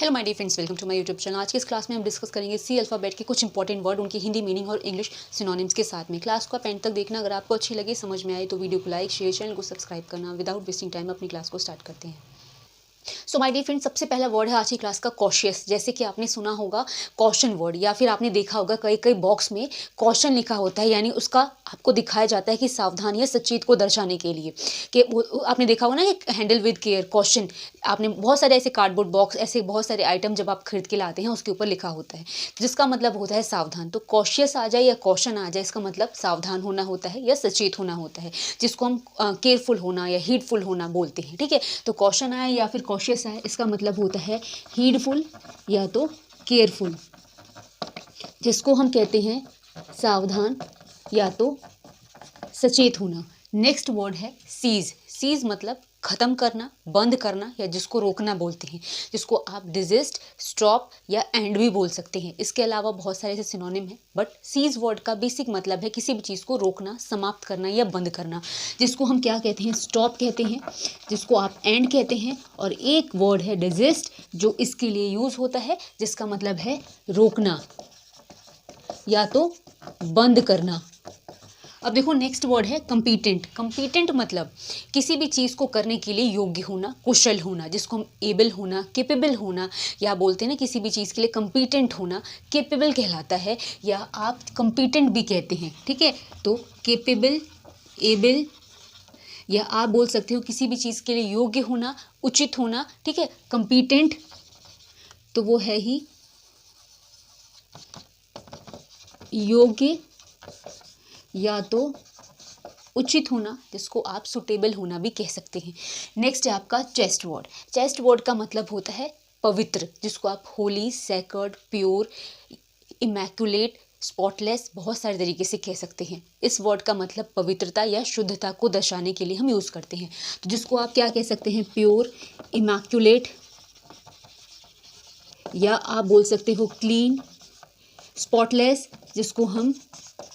Hello my dear friends, welcome to my YouTube channel. आज की इस क्लास में हम डिस्कस करेंगे सी अल्फ़ाबेट के कुछ इंपॉर्टेंट वर्ड, उनकी हिंदी मीनिंग और इंग्लिश सिनोनिम्स के साथ में। क्लास को आप एंड तक देखना। अगर आपको अच्छी लगे, समझ में आए तो वीडियो को लाइक शेयर, चैनल को सब्सक्राइब करना। विदाउट वेस्टिंग टाइम अपनी क्लास को स्टार्ट करते हैं। सो माय डियर फ्रेंड्स, सबसे पहला वर्ड है आज की क्लास का कॉशियस। जैसे कि आपने सुना होगा कॉशन वर्ड, या फिर आपने देखा होगा कई कई बॉक्स में कॉशन लिखा होता है, यानी उसका आपको दिखाया जाता है कि सावधान या सचेत को दर्शाने के लिए कि आपने देखा होगा ना कि हैंडल विद केयर कॉशन। आपने बहुत सारे ऐसे कार्डबोर्ड बॉक्स, ऐसे बहुत सारे आइटम जब आप खरीद के लाते हैं उसके ऊपर लिखा होता है, जिसका मतलब होता है सावधान। तो कॉशियस आ जाए या कॉशन आ जाए, इसका मतलब सावधान होना होता है या सचेत होना होता है, जिसको हम केयरफुल होना या हीडफुल होना बोलते हैं। ठीक है, तो कॉशन आए या फिर कॉशियस आए, इसका मतलब होता है हीडफुल या तो केयरफुल, जिसको हम कहते हैं सावधान या तो सचेत होना। नेक्स्ट वर्ड है सीज। सीज मतलब ख़त्म करना, बंद करना, या जिसको रोकना बोलते हैं, जिसको आप डिजिस्ट, स्टॉप या एंड भी बोल सकते हैं। इसके अलावा बहुत सारे ऐसे सिनोनिम हैं, बट सीज वर्ड का बेसिक मतलब है किसी भी चीज़ को रोकना, समाप्त करना या बंद करना, जिसको हम क्या कहते हैं, स्टॉप कहते हैं, जिसको आप एंड कहते हैं। और एक वर्ड है डिजिस्ट, जो इसके लिए यूज़ होता है, जिसका मतलब है रोकना या तो बंद करना। अब देखो नेक्स्ट वर्ड है कम्पिटेंट। कम्पिटेंट मतलब किसी भी चीज़ को करने के लिए योग्य होना, कुशल होना, जिसको हम एबल होना, केपेबल होना, या बोलते हैं ना किसी भी चीज़ के लिए कम्पिटेंट होना, केपेबल कहलाता है, या आप कम्पिटेंट भी कहते हैं। ठीक है, तो केपेबल, एबल, या आप बोल सकते हो किसी भी चीज़ के लिए योग्य होना, उचित होना। ठीक है, कम्पिटेंट तो वो है ही योग्य या तो उचित होना, जिसको आप सुटेबल होना भी कह सकते हैं। नेक्स्ट है आपका चेस्ट वर्ड। चेस्ट वर्ड का मतलब होता है पवित्र, जिसको आप Holi, sacred, pure, immaculate, spotless, बहुत सारे तरीके से कह सकते हैं। इस वर्ड का मतलब पवित्रता या शुद्धता को दर्शाने के लिए हम यूज़ करते हैं। तो जिसको आप क्या कह सकते हैं, प्योर, इमैक्युलेट, या आप बोल सकते हो क्लीन, स्पॉटलेस, जिसको हम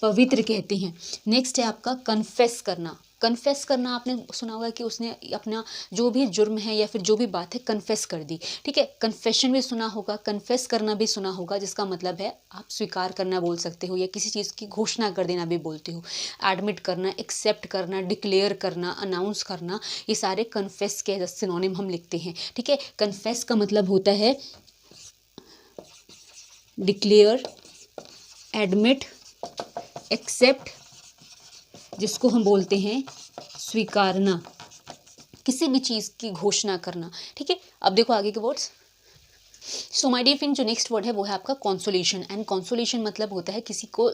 पवित्र कहते हैं। नेक्स्ट है आपका कन्फेस करना। कन्फेस करना आपने सुना होगा कि उसने अपना जो भी जुर्म है या फिर जो भी बात है कन्फेस कर दी। ठीक है, कन्फेशन भी सुना होगा, कन्फेस करना भी सुना होगा, जिसका मतलब है आप स्वीकार करना बोल सकते हो, या किसी चीज़ की घोषणा कर देना भी बोलते हो। एडमिट करना, एक्सेप्ट करना, डिक्लेयर करना, अनाउंस करना, ये सारे कन्फेस के सिनोनिम हम लिखते हैं। ठीक है, कन्फेस का मतलब होता है डिक्लेयर, एडमिट, एक्सेप्ट, जिसको हम बोलते हैं स्वीकारना, किसी भी चीज़ की घोषणा करना। ठीक है, अब देखो आगे के words. So my dear friend, जो नेक्स्ट वर्ड है वो है आपका कॉन्सोलेशन। एंड कॉन्सोलेशन मतलब होता है किसी को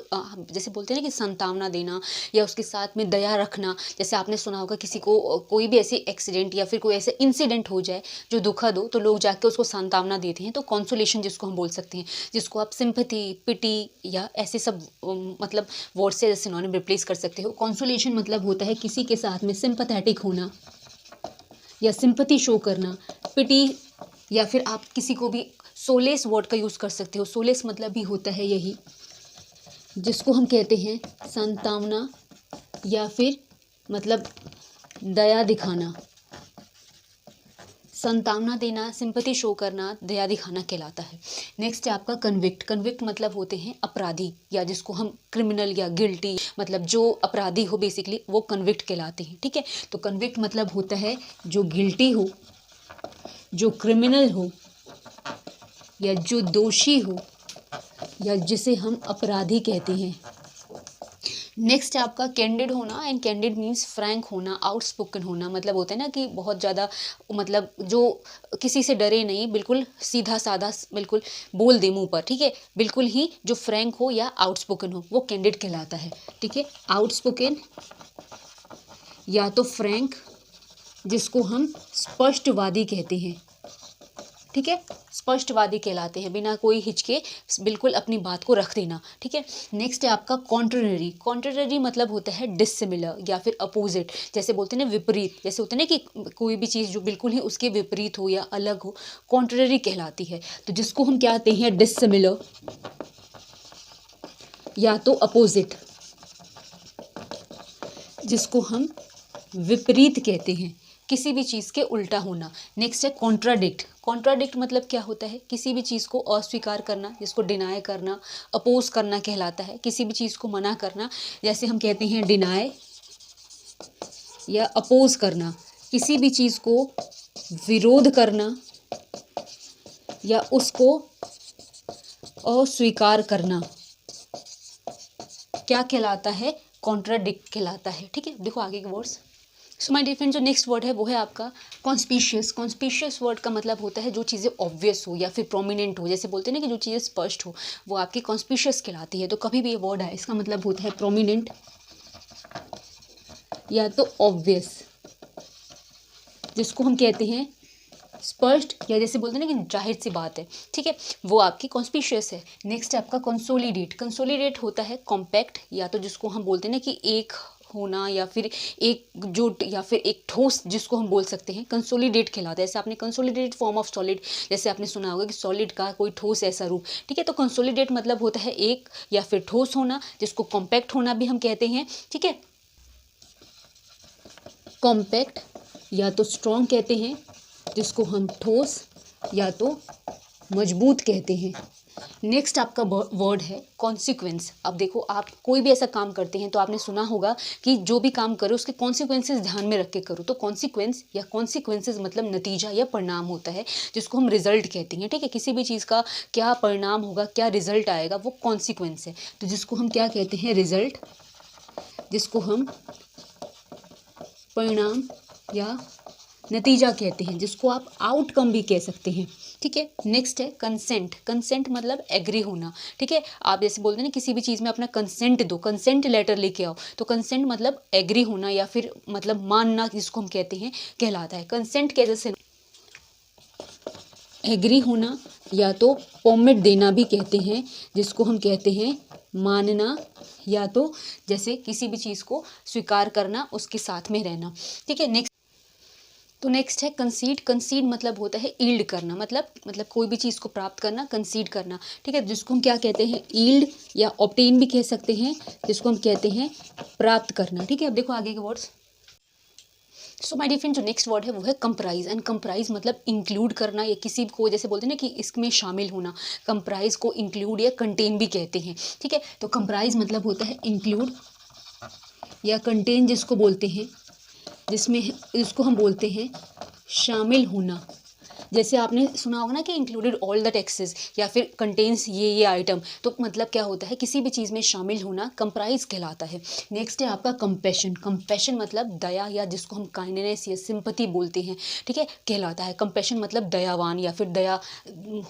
जैसे बोलते हैं ना कि सांत्वना देना, या उसके साथ में दया रखना। जैसे आपने सुना होगा किसी को कोई भी ऐसे एक्सीडेंट या फिर कोई ऐसे इंसिडेंट हो जाए जो दुखद हो, तो लोग जाके उसको सांत्वना देते हैं। तो कॉन्सोलेशन जिसको हम बोल सकते हैं, जिसको आप सिंपैथी, पिटी या ऐसे सब मतलब वर्ड से सिनोनिम रिप्लेस कर सकते हो। कॉन्सोलेशन मतलब होता है किसी के साथ में सिंपैथेटिक होना या सिंपैथी शो करना। पिटी, या फिर आप किसी को भी सोलेस वर्ड का यूज़ कर सकते हो। सोलेस मतलब भी होता है यही, जिसको हम कहते हैं सांत्वना या फिर मतलब दया दिखाना। सांत्वना देना, सिंपैथी शो करना, दया दिखाना कहलाता है। नेक्स्ट है आपका कन्विक्ट। कन्विक्ट मतलब होते हैं अपराधी, या जिसको हम क्रिमिनल या गिल्टी, मतलब जो अपराधी हो बेसिकली वो कन्विक्ट कहलाते हैं। ठीक है, तो कन्विक्ट मतलब होता है जो गिल्टी हो, जो क्रिमिनल हो, या जो दोषी हो, या जिसे हम अपराधी कहते हैं। नेक्स्ट है आपका कैंडिड होना। एंड कैंडिड मीन्स फ्रैंक होना, आउटस्पोकन होना। मतलब होता है ना कि बहुत ज़्यादा, मतलब जो किसी से डरे नहीं, बिल्कुल सीधा साधा, बिल्कुल बोल दे मुंह पर। ठीक है, बिल्कुल ही जो फ्रैंक हो या आउटस्पोकन हो, वो कैंडिड कहलाता है। ठीक है, आउटस्पोकन या तो फ्रैंक, जिसको हम स्पष्टवादी कहते हैं। ठीक है, स्पष्टवादी कहलाते हैं, बिना कोई हिचके बिल्कुल अपनी बात को रख देना। ठीक है, नेक्स्ट है आपका कॉन्ट्ररी। कॉन्ट्ररी मतलब होता है डिसिमिलर या फिर अपोजिट, जैसे बोलते हैं ना विपरीत, जैसे होता है ना कि कोई भी चीज़ जो बिल्कुल ही उसके विपरीत हो या अलग हो, कॉन्ट्ररी कहलाती है। तो जिसको हम क्या कहते हैं, डिसिमिलर या तो अपोजिट, जिसको हम विपरीत कहते हैं। किसी भी चीज़ के उल्टा होना। नेक्स्ट है कॉन्ट्राडिक्ट। कॉन्ट्राडिक्ट मतलब क्या होता है, किसी भी चीज़ को अस्वीकार करना, जिसको डिनाई करना, अपोज करना कहलाता है। किसी भी चीज़ को मना करना, जैसे हम कहते हैं डिनाई या अपोज करना। किसी भी चीज़ को विरोध करना या उसको अस्वीकार करना क्या कहलाता है, कॉन्ट्राडिक्ट कहलाता है। ठीक है, देखो आगे के words. So my dear friend, जो नेक्स्ट वर्ड है वो है आपका कॉन्स्पिशियस। कॉन्स्पिशियस वर्ड का मतलब होता है जो चीज़ें ऑब्वियस हो या फिर प्रोमिनेंट हो, जैसे बोलते हैं ना कि जो चीज़ें स्पष्ट हो वो आपकी कॉन्स्पिशियस कहलाती है। तो कभी भी ये वर्ड है इसका मतलब होता है प्रोमिनेंट या तो ऑब्वियस, जिसको हम कहते हैं स्पष्ट, या जैसे बोलते हैं ना कि जाहिर सी बात है। ठीक है, वो आपकी कॉन्स्पिशियस है। नेक्स्ट है आपका कंसोलिडेट। कंसोलिडेट होता है कॉम्पैक्ट, या तो जिसको हम बोलते हैं ना कि एक होना या फिर एकजुट या फिर एक ठोस, जिसको हम बोल सकते हैं कंसोलिडेट कहलाता है। जैसे आपने कंसोलिडेटेड फॉर्म ऑफ सॉलिड, जैसे आपने सुना होगा कि सॉलिड का कोई ठोस ऐसा रूप। ठीक है, तो कंसोलिडेट मतलब होता है एक या फिर ठोस होना, जिसको कॉम्पैक्ट होना भी हम कहते हैं। ठीक है, कॉम्पैक्ट या तो स्ट्रॉन्ग कहते हैं, जिसको हम ठोस या तो मजबूत कहते हैं। नेक्स्ट आपका वर्ड है कॉन्सिक्वेंस। अब देखो, आप कोई भी ऐसा काम करते हैं तो आपने सुना होगा कि जो भी काम करो उसके कॉन्सिक्वेंसेस ध्यान में रख के करो। तो कॉन्सिक्वेंस या कॉन्सिक्वेंसेस मतलब नतीजा या परिणाम होता है, जिसको हम रिजल्ट कहते हैं। ठीक है, किसी भी चीज़ का क्या परिणाम होगा, क्या रिजल्ट आएगा, वो कॉन्सिक्वेंस है। तो जिसको हम क्या कहते हैं, रिजल्ट, जिसको हम परिणाम या नतीजा कहते हैं, जिसको आप आउटकम भी कह सकते हैं। ठीक है, नेक्स्ट है कंसेंट। कंसेंट मतलब एग्री होना। ठीक है, आप जैसे बोलते हैं ना किसी भी चीज़ में अपना कंसेंट दो, कंसेंट लेटर लेके आओ, तो कंसेंट मतलब एग्री होना या फिर मतलब मानना, जिसको हम कहते हैं, कहलाता है। कंसेंट के जैसे एग्री होना या तो परमिट देना भी कहते हैं, जिसको हम कहते हैं मानना, या तो जैसे किसी भी चीज़ को स्वीकार करना, उसके साथ में रहना। ठीक है, नेक्स्ट है कंसीड। कंसीड मतलब होता है ईल्ड करना, मतलब कोई भी चीज़ को प्राप्त करना, कंसीड करना। ठीक है, जिसको हम क्या कहते हैं, ईल्ड या ऑब्टेन भी कह सकते हैं, जिसको हम कहते हैं प्राप्त करना। ठीक है, अब देखो आगे के words. So my dear friend, जो नेक्स्ट वर्ड है वो है कंप्राइज। एंड कंप्राइज मतलब इंक्लूड करना, या किसी को जैसे बोलते हैं ना कि इसमें शामिल होना। कंप्राइज को इंक्लूड या कंटेन भी कहते हैं। ठीक है, तो कंप्राइज मतलब होता है इंक्लूड या कंटेन, जिसको बोलते हैं, जिसको हम बोलते हैं शामिल होना। जैसे आपने सुना होगा ना कि इंक्लूडेड ऑल द टैक्सेस या फिर कंटेन्स ये आइटम, तो मतलब क्या होता है, किसी भी चीज़ में शामिल होना कंप्राइज कहलाता है। नेक्स्ट है आपका कंपैशन। कंपैशन मतलब दया, या जिसको हम काइंडनेस या सिंपैथी बोलते हैं। ठीक है, कहलाता है। कंपैशन मतलब दयावान या फिर दया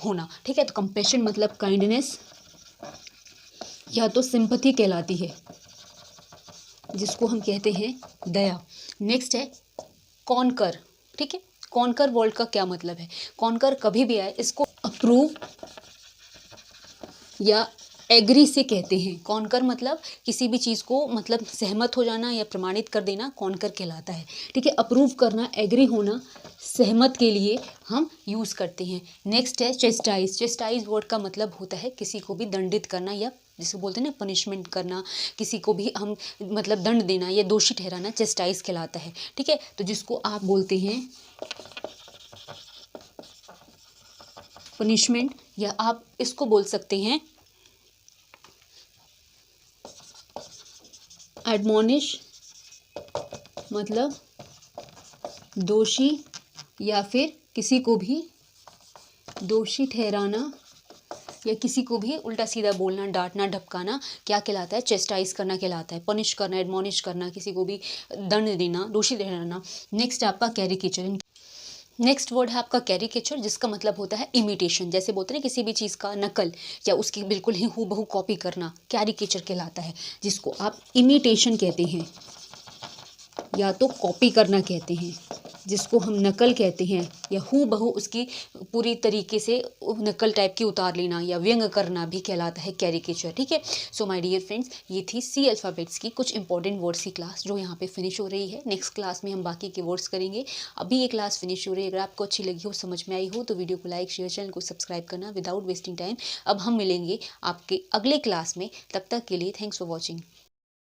होना। ठीक है, तो कंपैशन मतलब काइंडनेस या तो सिंपैथी कहलाती है, जिसको हम कहते हैं दया। नेक्स्ट है कॉन्कर। ठीक है, कॉन्कर वर्ड का क्या मतलब है, कॉन्कर कभी भी आए इसको अप्रूव या एग्री से कहते हैं। कॉन्कर मतलब किसी भी चीज़ को मतलब सहमत हो जाना या प्रमाणित कर देना, कॉन्कर कहलाता है। ठीक है, अप्रूव करना, एग्री होना, सहमत के लिए हम यूज़ करते हैं। नेक्स्ट है चेस्टाइज। चेस्टाइज वर्ड का मतलब होता है किसी को भी दंडित करना, या जिसको बोलते हैं ना पनिशमेंट करना, किसी को भी हम मतलब दंड देना या दोषी ठहराना, चेस्टाइज कहलाता है। ठीक है, तो जिसको आप बोलते हैं पनिशमेंट, या आप इसको बोल सकते हैं एडमोनिश, मतलब दोषी या फिर किसी को भी दोषी ठहराना, या किसी को भी उल्टा सीधा बोलना, डांटना, ढपकाना क्या कहलाता है, चेस्टाइज करना कहलाता है। पनिश करना, एडमोनिश करना, किसी को भी दंड देना, दोषी ठहराना। नेक्स्ट आपका कैरिकेचर। नेक्स्ट वर्ड है आपका कैरिकेचर, जिसका मतलब होता है इमिटेशन। जैसे बोलते हैं किसी भी चीज़ का नकल या उसकी बिल्कुल ही हूबहू कॉपी करना, कैरिकेचर कहलाता है, जिसको आप इमिटेशन कहते हैं या तो कॉपी करना कहते हैं, जिसको हम नकल कहते हैं, या हूबहू उसकी पूरी तरीके से नकल टाइप की उतार लेना या व्यंग करना भी कहलाता है कैरिकेचर। ठीक है, सो माय डियर फ्रेंड्स, ये थी सी अल्फ़ाबेट्स की कुछ इंपॉर्टेंट वर्ड्स की क्लास, जो यहाँ पे फिनिश हो रही है। नेक्स्ट क्लास में हम बाकी के वर्ड्स करेंगे। अभी ये क्लास फिनिश हो रही है। अगर आपको अच्छी लगी हो, समझ में आई हो, तो वीडियो को लाइक, शेयर, चैनल को सब्सक्राइब करना विदाउट वेस्टिंग टाइम। अब हम मिलेंगे आपके अगले क्लास में, तब तक के लिए थैंक्स फॉर वॉचिंग।